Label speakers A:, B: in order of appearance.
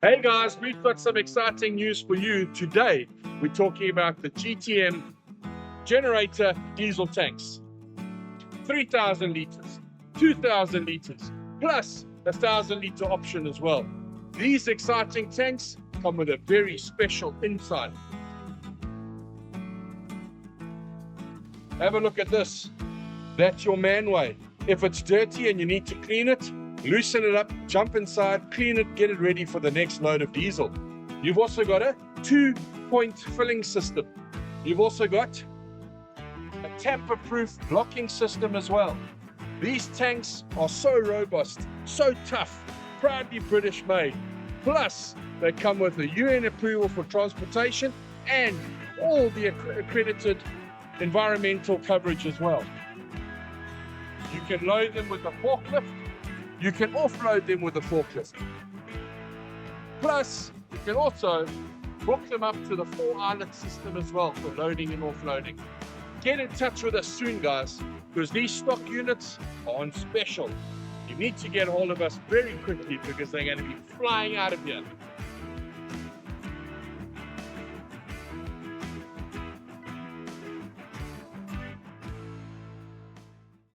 A: Hey guys, we've got some exciting news for you today. We're talking about the GTM Generator Diesel Tanks. 3,000 liters, 2,000 liters, plus a 1,000 liter option as well. These exciting tanks come with a very special inside. Have a look at this. That's your Manway. If it's dirty and you need to clean it, loosen it up, jump inside, clean it, get it ready for the next load of diesel. You've also got a 2-point filling system. You've also got a tamper-proof blocking system as well. These tanks are so robust, so tough, proudly British made. Plus, they come with a UN approval for transportation and all the accredited environmental coverage as well. You can load them with a forklift. You can offload them with a forklift. Plus, you can also hook them up to the 4-eyelet system as well for loading and offloading. Get in touch with us soon, guys, because these stock units are on special. You need to get hold of us very quickly because they're going to be flying out of here.